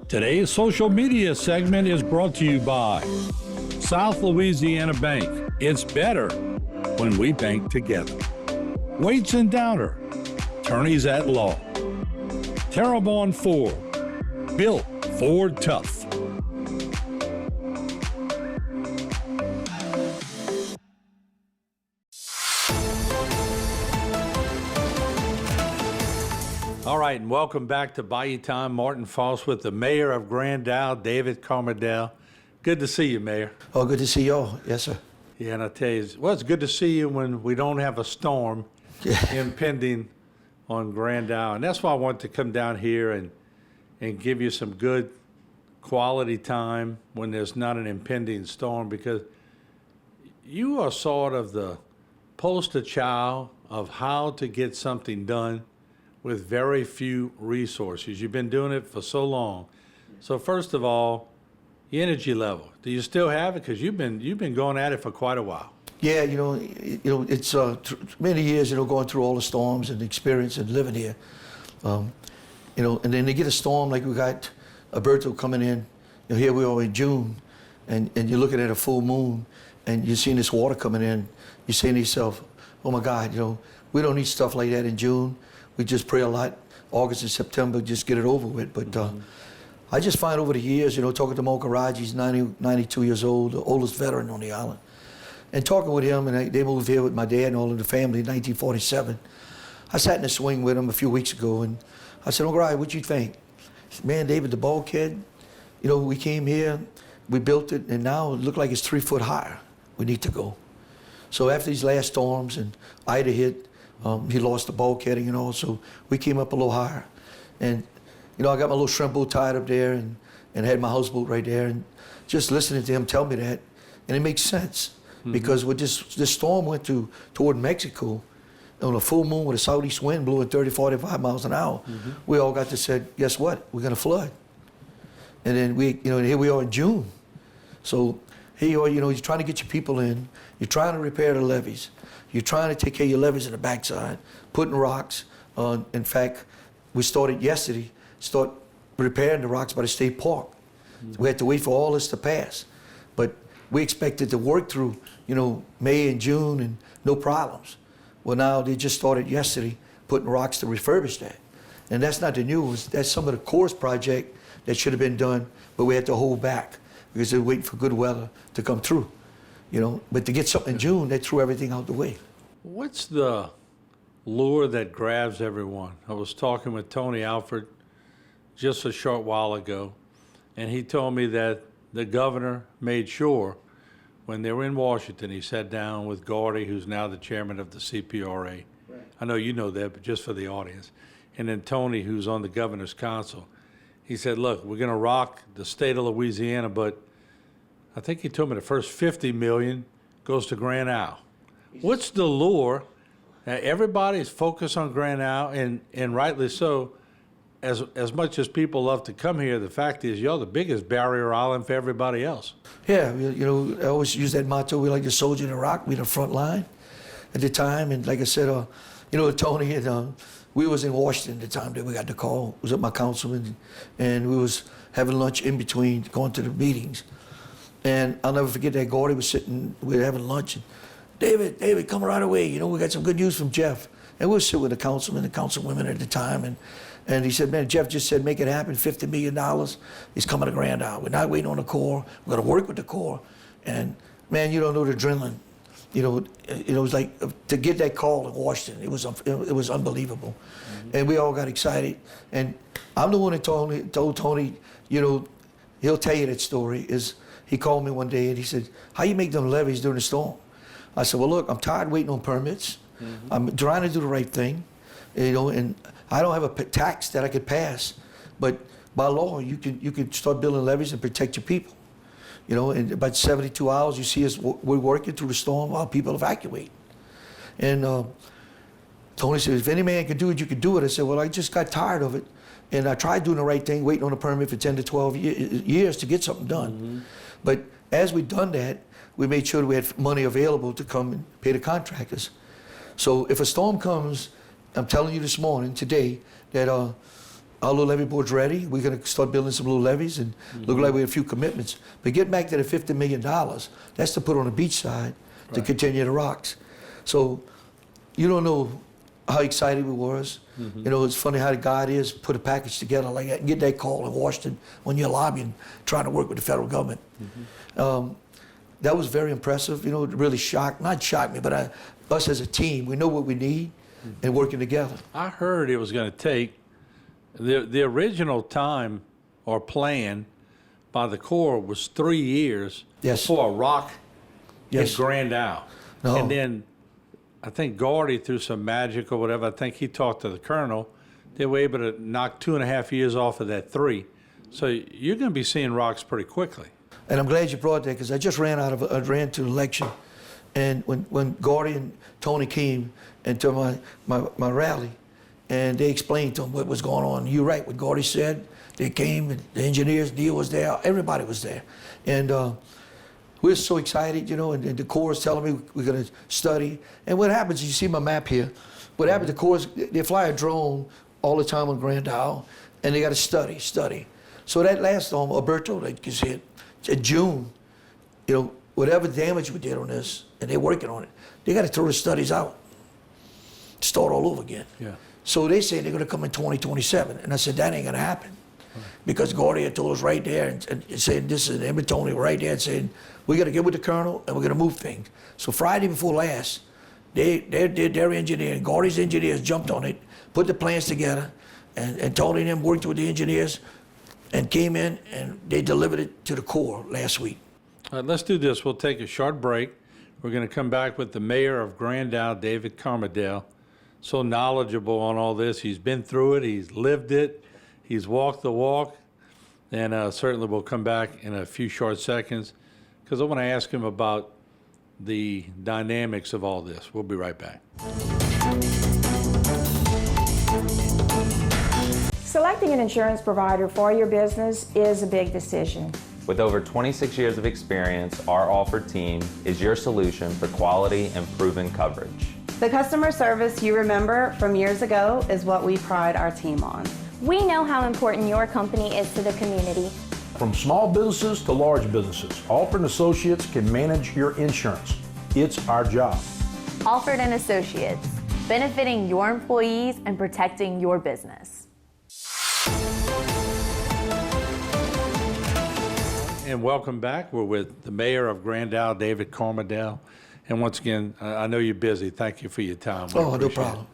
Today's social media segment is brought to you by South Louisiana Bank. It's better when we bank together. Waits and Downer, attorneys at law. Terrebonne Ford, built Ford tough. All right, and welcome back to Bayou Time. Martin Folse with the mayor of Grand Isle, David Camardelle. Good to see you, Mayor. Oh, good to see y'all. Yes, sir. Yeah, and I tell you, well, it's good to see you when we don't have a storm impending on Grand Isle. And that's why I want to come down here and give you some good quality time when there's not an impending storm, because you are sort of the poster child of how to get something done with very few resources. You've been doing it for so long. So first of all, your energy level, do you still have it? Because you've been going at it for quite a while. Yeah, it's many years, going through all the storms and the experience and living here. And then they get a storm like we got Alberto coming in. Here we are in June, and you're looking at a full moon, and you're seeing this water coming in. You're saying to yourself, oh my God, we don't need stuff like that in June. We just pray a lot. August and September, just get it over with. But I just find over the years, talking to Mo Karaji, he's 92 years old, the oldest veteran on the island. And talking with him, and they moved here with my dad and all of the family in 1947. I sat in the swing with him a few weeks ago, and I said, Uncle Ryan, what you think? He said, man, David, the bulkhead, we came here, we built it, and now it looked like it's 3 foot higher. We need to go. So after these last storms and Ida hit, he lost the bulkheading, so we came up a little higher. And, I got my little shrimp boat tied up there and had my houseboat right there, and just listening to him tell me that, and it makes sense. Because with this storm went toward Mexico, on a full moon with a southeast wind blowing 30, 45 miles an hour, we all got to say, guess what? We're gonna flood. And then here we are in June. So here you are, you're trying to get your people in, you're trying to repair the levees, you're trying to take care of your levees in the backside, putting rocks. In fact, we started yesterday, start repairing the rocks by the state park. We had to wait for all this to pass. But we expected to work through, May and June and no problems. Well, now they just started yesterday putting rocks to refurbish that. And that's not the news. That's some of the course project that should have been done, but we had to hold back because they're waiting for good weather to come through. But to get something in June, they threw everything out the way. What's the lure that grabs everyone? I was talking with Tony Alford just a short while ago, and he told me that the governor made sure when they were in Washington, he sat down with Gordy, who's now the chairman of the CPRA. Right. I know you know that, but just for the audience. And then Tony, who's on the governor's council. He said, look, we're gonna rock the state of Louisiana, but I think he told me the first 50 million goes to Grand Isle. What's the lure? Everybody's focused on Grand Isle, and rightly so. As much as people love to come here, the fact is you're the biggest barrier island for everybody else. Yeah, I always use that motto, we like the soldier in the rock, we the front line at the time. And like I said, Tony, we was in Washington at the time that we got the call. It was with my councilman, and we was having lunch in between going to the meetings. And I'll never forget that Gordy was sitting, we were having lunch, and David, come right away. We got some good news from Jeff. And we were sitting with the councilman, the councilwomen at the time, and he said, man, Jeff just said, make it happen, $50 million. He's coming to Grand Isle. We're not waiting on the Corps. We're gonna work with the Corps. And man, you don't know the adrenaline. It was like, to get that call in Washington, it was unbelievable. And we all got excited. And I'm the one that told Tony, he'll tell you that story, is he called me one day and he said, how you make them levees during the storm? I said, well, look, I'm tired waiting on permits. I'm trying to do the right thing, and I don't have a tax that I could pass, but by law, you can start building levees and protect your people. In about 72 hours, you see us, we're working through the storm while people evacuate. And Tony said, if any man can do it, you can do it. I said, well, I just got tired of it, and I tried doing the right thing, waiting on a permit for 10 to 12 years to get something done. But as we've done that, we made sure that we had money available to come and pay the contractors. So if a storm comes, I'm telling you this morning, today, that our little levee board's ready. We're going to start building some little levees and look like we have a few commitments. But getting back to the $50 million, that's to put on the beach side to continue the rocks. So you don't know how excited we was. You know, it's funny how the guy is, put a package together like that and get that call in Washington when you're lobbying, trying to work with the federal government. That was very impressive. You know, it really not shocked me, but us as a team, we know what we need and working together. I heard it was going to take the original time or plan by the Corps was 3 years before a rock hit Grand Isle. No. And then I think Gordy, through some magic or whatever, I think he talked to the colonel. They were able to knock 2.5 years off of that 3. So you're going to be seeing rocks pretty quickly. And I'm glad you brought that because I just ran to an election, and when Gordy and Tony came into my rally, and they explained to them what was going on. You're right, what Gordy said. They came, and the engineers, Neil was there, everybody was there, and we're so excited, you know. And the Corps is telling me we're going to study. And what happens? You see my map here. What happens? The Corps, they fly a drone all the time on Grand Isle, and they got to study. So that last storm, Alberto, that gets hit. In June, you know, whatever damage we did on this, and they're working on it, they got to throw the studies out, start all over again. Yeah. So they say they're going to come in 2027, and I said that ain't going to happen, because Gordy had told us right there and said this is him and Tony right there and saying we got to get with the colonel and we're going to move things. So Friday before last, they did their engineering. Gordy's engineers jumped on it, put the plans together, and Tony and them worked with the engineers. And came in and they delivered it to the Corps last week. All right, let's do this. We'll take a short break. We're going to come back with the mayor of Grand Isle, David Camardelle. So knowledgeable on all this. He's been through it. He's lived it. He's walked the walk. And certainly we'll come back in a few short seconds because I want to ask him about the dynamics of all this. We'll be right back. Selecting an insurance provider for your business is a big decision. With over 26 years of experience, our Offered team is your solution for quality and proven coverage. The customer service you remember from years ago is what we pride our team on. We know how important your company is to the community. From small businesses to large businesses, Alford & Associates can manage your insurance. It's our job. Alford & Associates, benefiting your employees and protecting your business. And welcome back. We're with the mayor of Grand Isle, David Camardelle. And once again, I know you're busy. Thank you for your time. No problem.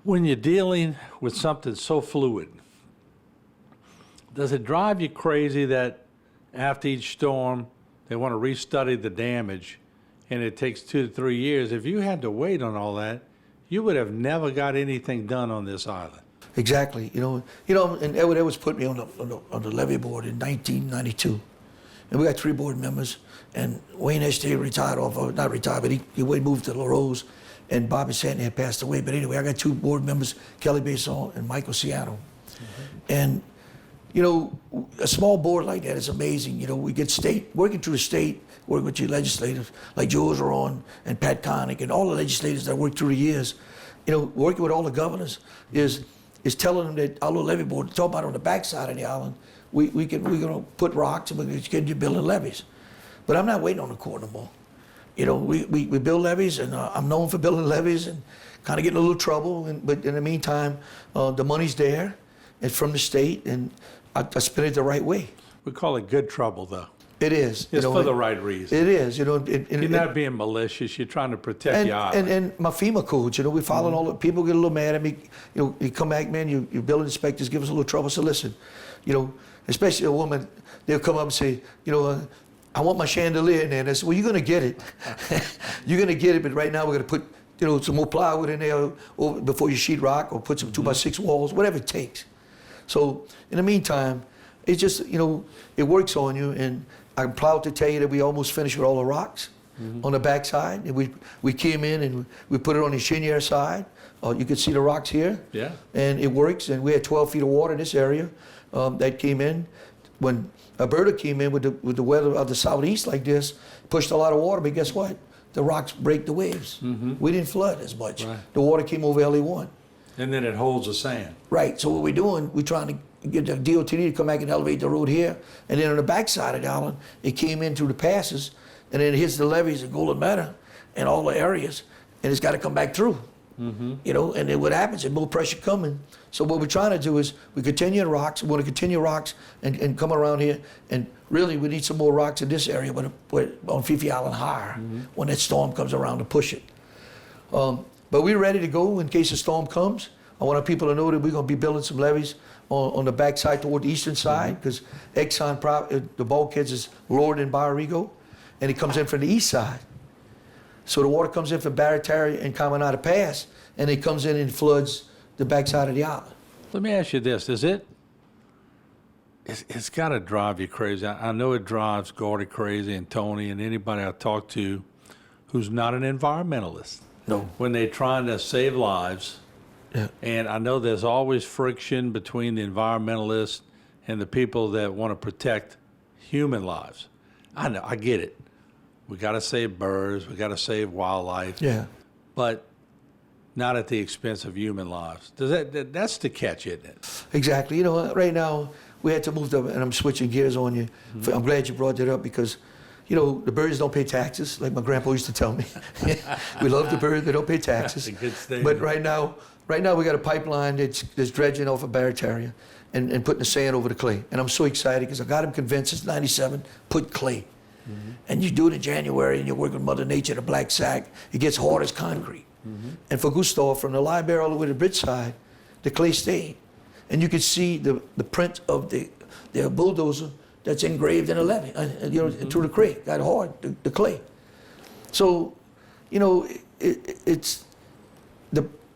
When you're dealing with something so fluid, does it drive you crazy that after each storm, they want to restudy the damage and it takes 2 to 3 years? If you had to wait on all that, you would have never got anything done on this island. Exactly. You know, and Edward put me on the levee board in 1992, and we got 3 board members. And Wayne Estee retired not retired, but he moved to La Rose, and Bobby Santon had passed away. But anyway, I got 2 board members, Kelly Besson and Michael Ciano. And you know, a small board like that is amazing. You know, we get working through the state, working with your legislators like Jules Aron and Pat Connick and all the legislators that worked through the years. You know, working with all the governors is telling them that our little levee board, talk about on the backside of the island, we're going to put rocks and we're going to continue building levees. But I'm not waiting on the Corps no more. You know, we build levees, and I'm known for building levees and kind of getting a little trouble. But in the meantime, the money's there, and from the state, and I spend it the right way. We call it good trouble, though. It is. It's for the right reason. It is. You know, you're not being malicious. You're trying to protect your island. And my FEMA codes, you know, we following all the people get a little mad at me. You know, you come back, man, your building inspectors give us a little trouble. So listen, you know, especially a woman, they'll come up and say, you know, I want my chandelier in there. And I said, well, you're going to get it. You're going to get it, but right now we're going to put, you know, some more plywood in there before you sheetrock, or put some 2x6 walls, whatever it takes. So in the meantime, it's just, you know, it works on you. And I'm proud to tell you that we almost finished with all the rocks on the backside. And we came in and we put it on the cheniere side. You can see the rocks here. Yeah. And it works. And we had 12 feet of water in this area that came in. When Alberta came in with the weather of the southeast like this, pushed a lot of water, but guess what? The rocks break the waves. We didn't flood as much. Right. The water came over LE1. And then it holds the sand. Right. So what we're doing, we're trying to get the DOT to come back and elevate the road here. And then on the backside of the island, it came in through the passes, and then it hits the levees at Golden Meadow and all the areas, and it's got to come back through. You know, and then what happens, there's more pressure coming. So what we're trying to do is we continue rocks. We want to continue rocks and come around here. And really, we need some more rocks in this area, but on Fifi Island higher when that storm comes around to push it. But we're ready to go in case a storm comes. I want our people to know that we're going to be building some levees on the backside toward the eastern side, because Exxon, the bulkheads is lower than Bayou, and it comes in from the east side. So the water comes in from Barataria and Camardelle Pass, and it comes in and floods the backside of the island. Let me ask you this: it's got to drive you crazy. I know it drives Gordy crazy, and Tony, and anybody I talk to who's not an environmentalist. No. When they're trying to save lives, Yeah. and I know there's always friction between the environmentalists and the people that want to protect human lives. I know, I get it. We got to save birds, we got to save wildlife, Yeah. but not at the expense of human lives. That's the catch, isn't it? Exactly. You know, right now we had to move and I'm switching gears on you. I'm glad you brought that up because, you know, the birds don't pay taxes, like my grandpa used to tell me. We love the birds, they don't pay taxes. That's a good statement. But right now we got a pipeline that's dredging off of Barataria and putting the sand over the clay. And I'm so excited because I got him convinced since '97, put clay. And you do it in January and you work with Mother Nature, the black sack, it gets hard as concrete. And for Gustav, from the library all the way to the bridge side, the clay stayed. And you could see the print of the bulldozer that's engraved in the levee, you know, through the creek, got hard, the clay. So, you know,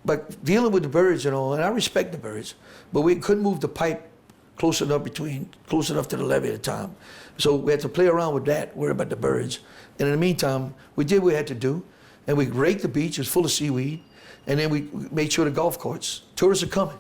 but dealing with the birds and all, and I respect the birds, but we couldn't move the pipe close enough to the levee at the time. So we had to play around with that, worry about the birds. And in the meantime, we did what we had to do, and we raked the beach, it was full of seaweed, and then we made sure the golf carts, tourists are coming.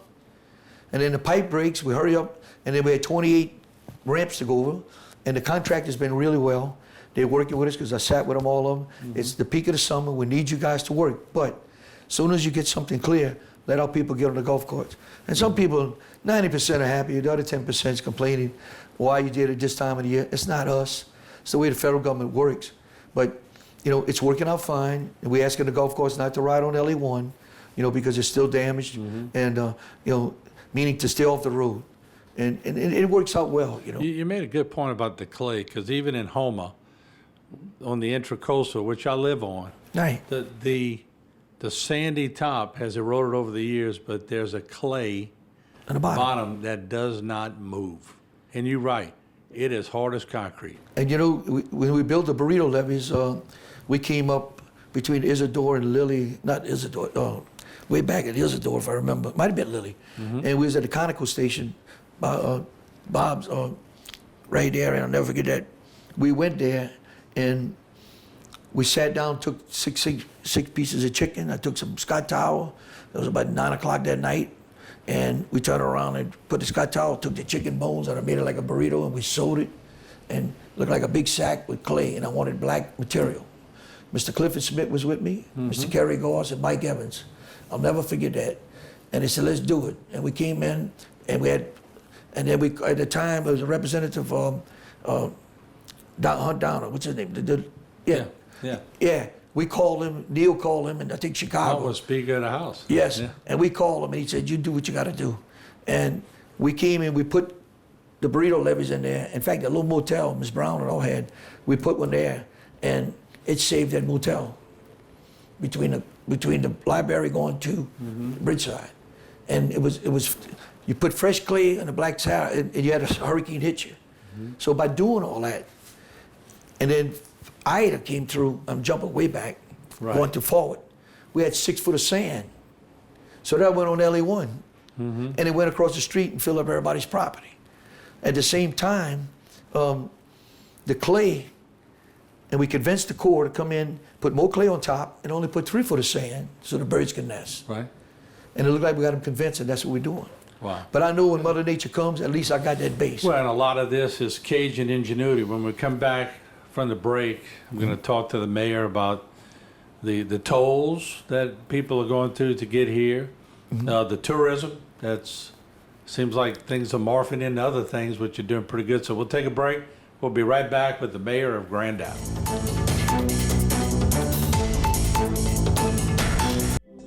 And then the pipe breaks, we hurry up, and then we had 28 ramps to go over, and the contractor's been really well. They're working with us because I sat with them, all of them. It's the peak of the summer, we need you guys to work, but as soon as you get something clear, let our people get on the golf carts. And some people, 90% are happy, the other 10% is complaining why you did it this time of the year. It's not us. It's the way the federal government works. But, you know, it's working out fine. And we're asking the golf course not to ride on LA1, you know, because it's still damaged, and, you know, meaning to stay off the road. And it works out well, you know. You made a good point about the clay, because even in Houma, on the Intracoastal, which I live on, Right. the sandy top has eroded over the years, but there's a clay On the bottom. that does not move. And you're right, it is hard as concrete. And you know, when we built the burrito levees, we came up between Isidore and Lily, not Isidore, way back at Isidore, if I remember. Might have been Lily. And we was at the Conoco station, Bob's, right there, and I'll never forget that. We went there, and we sat down, took six pieces of chicken. I took some Scott towel. It was about 9 o'clock that night. And we turned around and put the Scott towel, took the chicken bones, and I made it like a burrito, and we sewed it, and looked like a big sack with clay, and I wanted black material. Mr. Clifford Smith was with me, Mr. Kerry Goss, and Mike Evans. I'll never forget that. And they said, let's do it. And we came in, and then at the time, there was a representative, Hunt Downer, what's his name? Yeah. We called him, Neil called him, and I think Chicago. That was Speaker of the House. Yes, Yeah. and we called him, and he said, you do what you got to do. And we came in, we put the burrito levees in there. In fact, that little motel Ms. Brown and all had, we put one there, and it saved that motel between the library going to the bridge side. And it was, you put fresh clay on the black soil, and you had a hurricane hit you. So by doing all that, and then Ida came through, I'm jumping way back, going to forward. We had 6 foot of sand. So that went on LA1. And it went across the street and filled up everybody's property. At the same time, the clay, and we convinced the Corps to come in, put more clay on top, and only put 3 foot of sand so the birds can nest. Right. And it looked like we got them convinced, and that's what we're doing. Wow. But I know when Mother Nature comes, at least I got that base. Well, and a lot of this is Cajun ingenuity. When we come back from the break, I'm going to talk to the mayor about the tolls that people are going through to get here, The tourism, seems like things are morphing into other things, which you're doing pretty good. So we'll take a break. We'll be right back with the mayor of Grand Isle.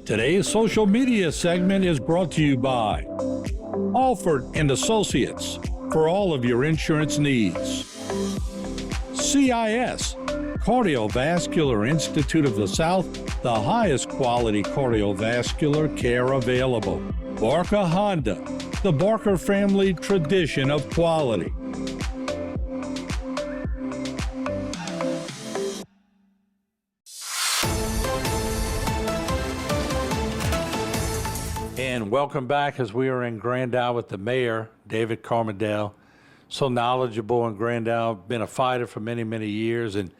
Today's social media segment is brought to you by Alford and Associates for all of your insurance needs. CIS, Cardiovascular Institute of the South, the highest quality cardiovascular care available. Barker Honda, the Barker family tradition of quality. And welcome back as we are in Grand Isle with the mayor, David Camardelle. So knowledgeable in Grand Isle, been a fighter for many, many years. And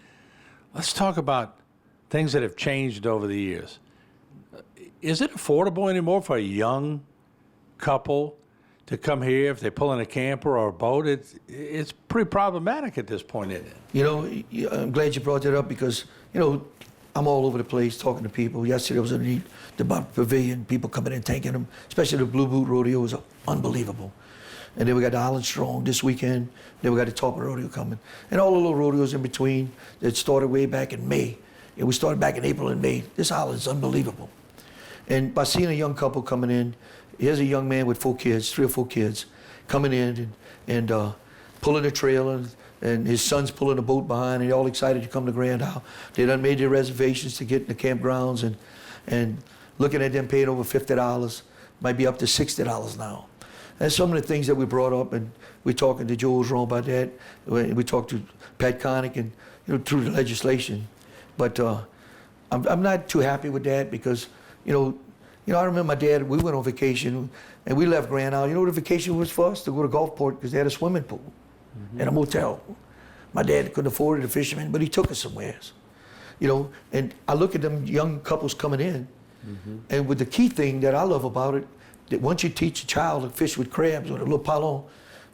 let's talk about things that have changed over the years. Is it affordable anymore for a young couple to come here if they pull in a camper or a boat? It's pretty problematic at this point, isn't it? You know, I'm glad you brought that up because, you know, I'm all over the place talking to people. Yesterday was in the pavilion, people coming in, thanking them, especially the Blue Boot Rodeo was unbelievable. And then we got the Island Strong this weekend, then we got the Topper Rodeo coming. And all the little rodeos in between that started way back in May. And we started back in April and May. This island is unbelievable. And by seeing a young couple coming in, here's a young man with 4 kids, 3 or 4 kids, coming in and pulling a trailer, and his son's pulling a boat behind, and they're all excited to come to Grand Isle. They done made their reservations to get in the campgrounds, and looking at them paying over $50, might be up to $60 now. That's some of the things that we brought up, and we're talking to Joel Jerome about that. We talked to Pat Connick, and through the legislation. But I'm not too happy with that because, I remember my dad, we went on vacation, and we left Grand Isle. You know what the vacation was for us? To go to Gulfport because they had a swimming pool and a motel. My dad couldn't afford it, a fisherman, but he took us somewhere. And I look at them young couples coming in, and with the key thing that I love about it, that once you teach a child to fish with crabs or a little palon,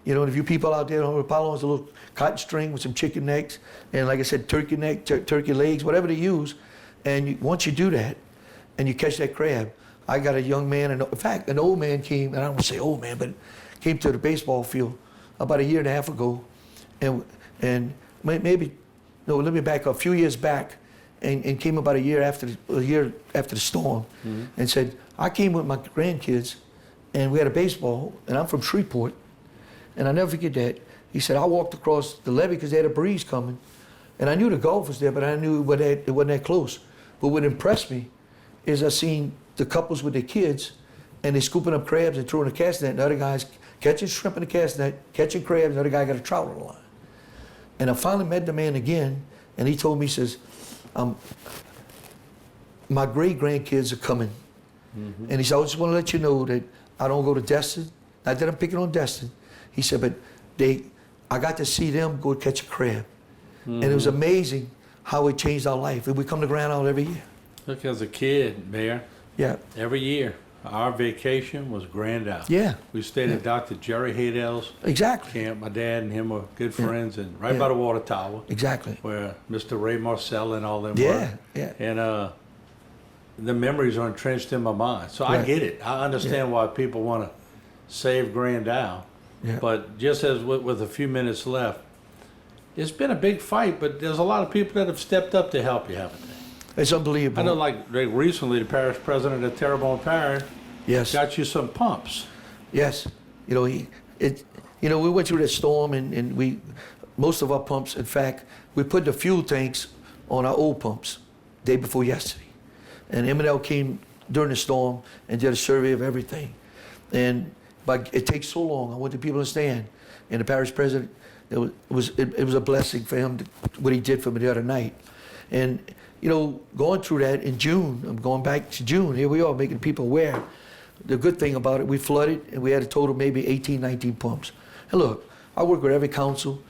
and if you people out there don't know what palon is, a little cotton string with some chicken necks, and like I said, turkey neck, turkey legs, whatever they use, and once you do that, and you catch that crab, I got a young man, and in fact, an old man came, and I don't want to say old man, but came to the baseball field about 1.5 years ago, and maybe, no, let me back up, a few years back, and came about a year after the storm, and said, I came with my grandkids, and we had a baseball, and I'm from Shreveport, and I never forget that. He said, I walked across the levee because they had a breeze coming, and I knew the Gulf was there, but I knew it wasn't that close. But what impressed me is I seen the couples with their kids, and they scooping up crabs and throwing a cast net, and the other guy's catching shrimp in the cast net, catching crabs, and the other guy got a trout on the line. And I finally met the man again, and he told me, he says, my great-grandkids are coming. And he said, I just want to let you know that I don't go to Destin. Not that I'm picking on Destin. He said, but I got to see them go catch a crab. And it was amazing how it changed our life. And we come to Grand Isle every year. Look, as a kid, Mayor, every year, our vacation was Grand Isle. Yeah. We stayed at Dr. Jerry Haydell's camp. My dad and him were good friends, and right by the water tower. Exactly. Where Mr. Ray Marcel and all them were. Yeah. And the memories are entrenched in my mind. So I get it. I understand why people want to save Grand Isle. Yeah. But just as with a few minutes left, it's been a big fight, but there's a lot of people that have stepped up to help you, haven't they? It's unbelievable. I know, like recently, the parish president of Terrebonne Parish got you some pumps. Yes. We went through that storm, and most of our pumps, in fact, we put the fuel tanks on our old pumps day before yesterday. And M&L came during the storm and did a survey of everything. But it takes so long. I want the people to understand. And the parish president, it was a blessing for him, what he did for me the other night. And, going through that in June, I'm going back to June, here we are making people aware. The good thing about it, we flooded, and we had a total maybe 18, 19 pumps. And look, I work with every council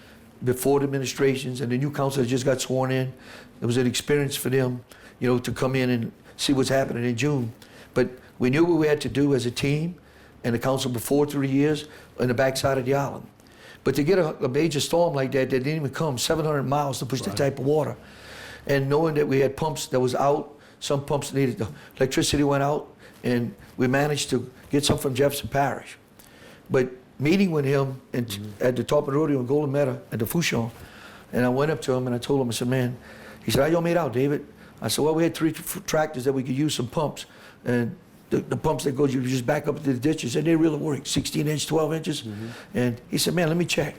before the administrations, and the new council that just got sworn in. It was an experience for them, to come in and see what's happening in June. But we knew what we had to do as a team, and the council before through the years on the backside of the island. But to get a major storm like that didn't even come 700 miles to push that type of water. And knowing that we had pumps that was out, some pumps needed, the electricity went out, and we managed to get some from Jefferson Parish. But meeting with him at the top of the rodeo in Golden Meadow at the Fouchon, and I went up to him and I told him, I said, man, he said, how y'all made out, David? I said, well, we had 3 tractors that we could use some pumps, and the pumps that go, you just back up to the ditches, and they really work, 16 inch, 12 inches. And he said, man, let me check.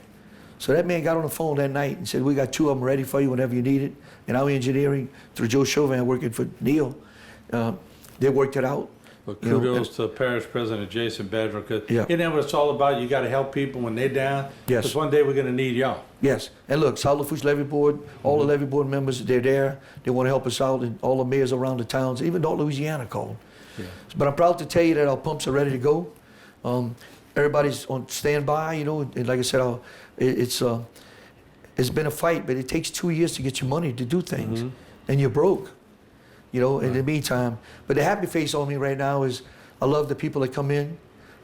So that man got on the phone that night and said, we got 2 of them ready for you whenever you need it. And our engineering, through Joe Chauvin working for Neil, they worked it out. Well, kudos to Parish President Jason Badger, because Yeah. you know what it's all about. You got to help people when they're down. Yes. Because one day we're going to need y'all. Yes, and look, South Lafourche Levy Board, all the levy board members, they're there. They want to help us out, and all the mayors around the towns, even though Louisiana called. Yeah. But I'm proud to tell you that our pumps are ready to go. Everybody's on standby, you know, and like I said, it's been a fight, but it takes 2 years to get your money to do things, and you're broke, you know, in the meantime. But the happy face on me right now is I love the people that come in.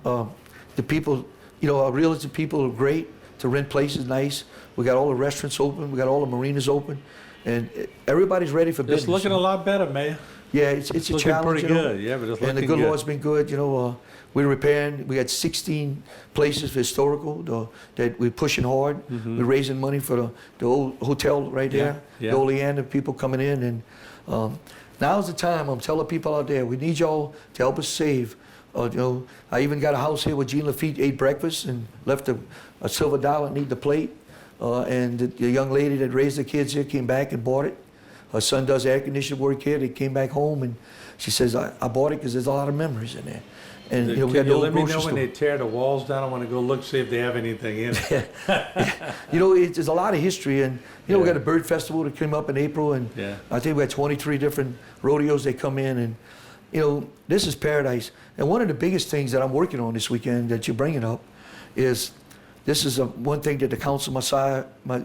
The people, you know, our realtor people are great to rent places nice. We got all the restaurants open, we got all the marinas open, and everybody's ready for business. It's looking a lot better, Mayor. Yeah, it's a looking challenge. pretty you know, good. Yeah, but it's and the looking good good. Lord's been good. You know, we're repairing. We got 16 places for historical that we're pushing hard. We're raising money for the old hotel right there, yeah. the Oleander people coming in, and now's the time. I'm telling people out there, we need y'all to help us save. You know, I even got a house here where Jean Lafitte ate breakfast and left a silver dollar underneath the plate. And the young lady that raised the kids here came back and bought it. Her son does air conditioning work here. They came back home, and she says, I bought it because there's a lot of memories in there. And you know, we got Can the you old let me grocery know when store. they tear the walls down? I want to go look, see if they have anything in it. You know, there's a lot of history, and you know, we Yeah. got a bird festival that came up in April, and Yeah. I think we had 23 different rodeos that come in, and you know, this is paradise. And one of the biggest things that I'm working on this weekend that you're bringing up is this is one thing that the council,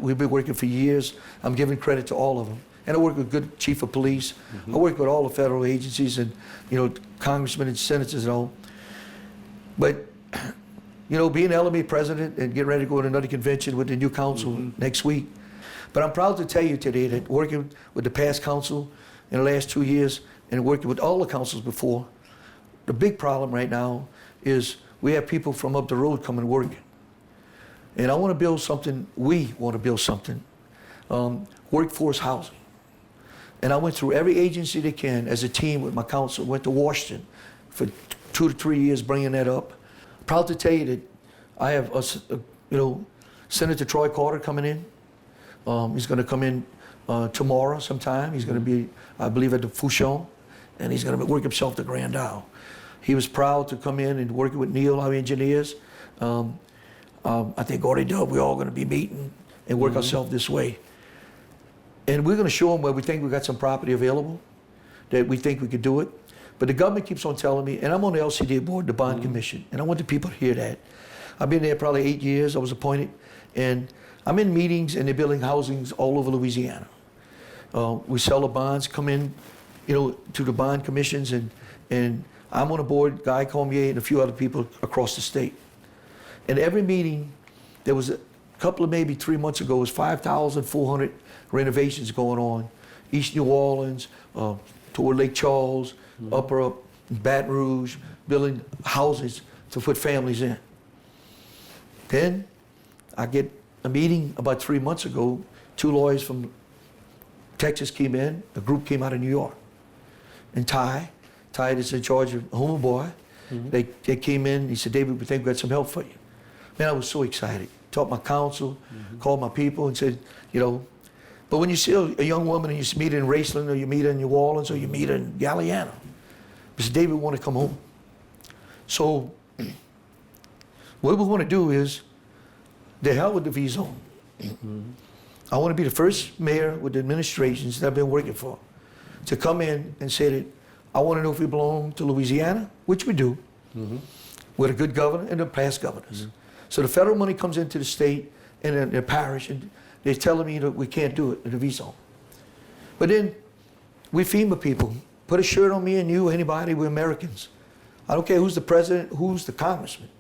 we've been working for years. I'm giving credit to all of them. And I work with good chief of police. I work with all the federal agencies and, you know, congressmen and senators and all. But, you know, being LMA president and getting ready to go to another convention with the new council next week. But I'm proud to tell you today that working with the past council in the last 2 years and working with all the councils before, the big problem right now is we have people from up the road coming working. And I want to build something, we want to build something, workforce housing. And I went through every agency they can as a team with my council, went to Washington for 2 to 3 years bringing that up. Proud to tell you that I have, you know, Senator Troy Carter coming in. He's going to come in tomorrow sometime. He's going to be, I believe, at the Fouchon, and he's going to work himself to Grand Isle. He was proud to come in and work with Neil, our engineers. I think Gordy Dub, we're all going to be meeting and work ourselves this way. And we're going to show them where we think we got some property available, that we think we could do it. But the government keeps on telling me, and I'm on the LCD board, the Bond Commission, and I want the people to hear that. I've been there probably 8 years, I was appointed, and I'm in meetings and they're building housings all over Louisiana. We sell the bonds, come in, you know, to the bond commissions, and I'm on the board, Guy Cormier and a few other people across the state. And every meeting, there was a couple of maybe 3 months ago, was 5,400 renovations going on. East New Orleans, toward Lake Charles, up Baton Rouge, building houses to put families in. Then I get a meeting about 3 months ago, 2 lawyers from Texas came in, a group came out of New York. And Ty is in charge of Houma boy, they came in, he said, David, we think we got some help for you. Man, I was so excited. Talked my council, called my people and said, you know, but when you see a young woman and you meet her in Raceland or you meet her in New Orleans or you meet her in Galliano, I said, David, want to come home. So what we want to do is, the hell with the V-Zone. I want to be the first mayor with the administrations that I've been working for to come in and say that I want to know if we belong to Louisiana, which we do, with a good governor and the past governors. So the federal money comes into the state and the parish, and they're telling me that we can't do it in the V-Zone. But then we FEMA people, put a shirt on me and you, anybody, we're Americans. I don't care who's the president, who's the congressman.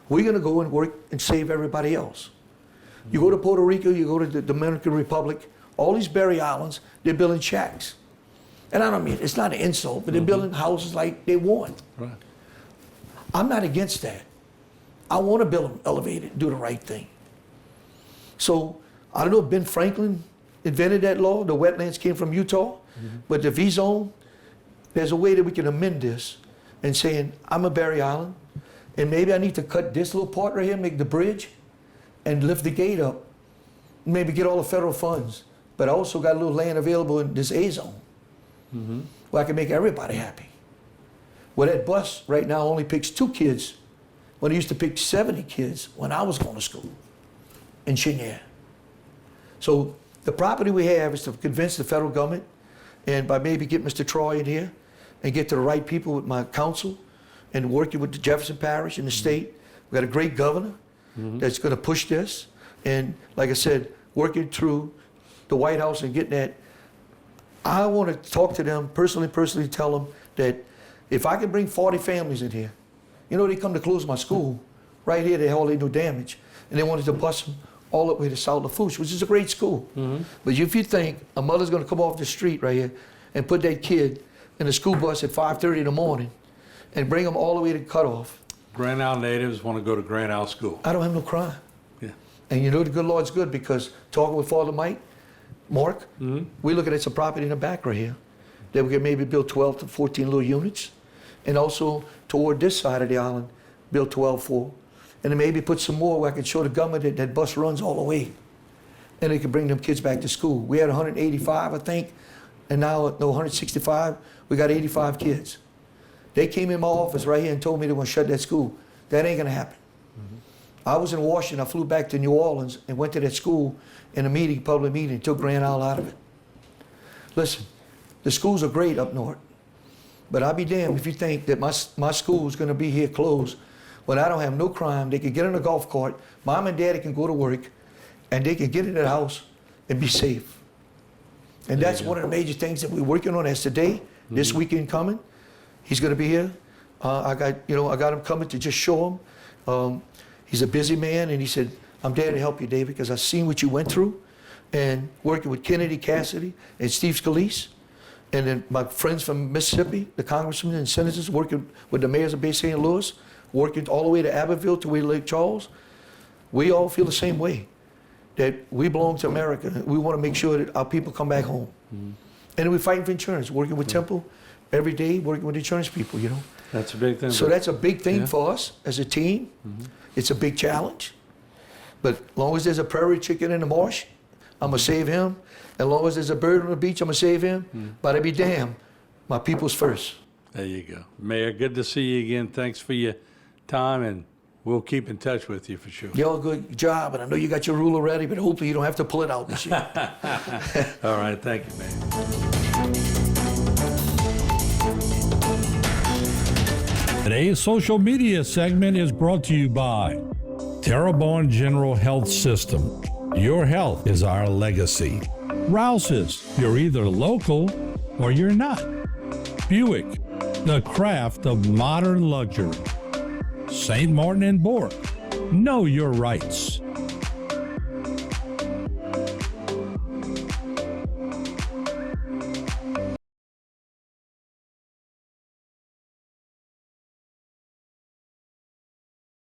We're going to go and work and save everybody else. You go to Puerto Rico, you go to the Dominican Republic, all these Berry Islands, they're building shacks. And I don't mean, it's not an insult, but they're building houses like they want. Right. I'm not against that. I want to build them elevated, do the right thing. So, I don't know if Ben Franklin invented that law. The wetlands came from Utah. But the V-zone, there's a way that we can amend this and saying, I'm a Barry Island, and maybe I need to cut this little part right here, make the bridge, and lift the gate up. Maybe get all the federal funds. But I also got a little land available in this A-zone where I can make everybody happy. Well, that bus right now only picks 2 kids when it used to pick 70 kids when I was going to school in Chenier. So the property we have is to convince the federal government, and by maybe get Mr. Troy in here and get to the right people with my council and working with the Jefferson Parish and the state. We got a great governor that's going to push this. And like I said, working through the White House and getting that. I want to talk to them personally tell them that if I can bring 40 families in here, you know, they come to close my school. Right here, they hardly no damage. And they wanted to bus them all the way to South Lafourche, which is a great school. But if you think a mother's going to come off the street right here and put that kid in a school bus at 5:30 in the morning and bring them all the way to Cutoff. Grand Isle natives want to go to Grand Isle School. I don't have no crime. Yeah. And you know the good Lord's good, because talking with Father Mark, we're looking at some property in the back right here that we can maybe build 12 to 14 little units. And also toward this side of the island, build 12 for. And then maybe put some more where I can show the government that that bus runs all the way. And they can bring them kids back to school. We had 185, I think, and now, no, 165. We got 85 kids. They came in my office right here and told me they want to shut that school. That ain't gonna happen. I was in Washington, I flew back to New Orleans and went to that school in a meeting, public meeting, took Grand Isle out of it. Listen, the schools are great up north, but I'll be damned if you think that my school is gonna be here closed when I don't have no crime. They can get on a golf cart, mom and daddy can go to work, and they can get in the house and be safe. And that's one of the major things that we're working on as today, this weekend coming. He's gonna be here. I got him coming to just show him. He's a busy man, and he said, I'm there to help you, David, because I've seen what you went through, and working with Kennedy Cassidy and Steve Scalise, and then my friends from Mississippi, the congressmen and senators, working with the mayors of Bay St. Louis, working all the way to Abbeville to way to Lake Charles. We all feel the same way, that we belong to America. We want to make sure that our people come back home. And we're fighting for insurance, working with Temple every day, working with insurance people, you know. That's a big thing. So that's a big thing for us as a team. It's a big challenge. But as long as there's a prairie chicken in the marsh, I'm going to save him. As long as there's a bird on the beach, I'm going to save him. But I'll be damned, my people's first. There you go. Mayor, good to see you again. Thanks for your time, and we'll keep in touch with you for sure. Y'all good job, and I know you got your ruler ready, but hopefully you don't have to pull it out this year. All right, thank you, Mayor. Today's social media segment is brought to you by Terrebonne General Health System. Your health is our legacy. Rouse's, you're either local or you're not. Buick, the craft of modern luxury. St. Martin and Bourke, know your rights.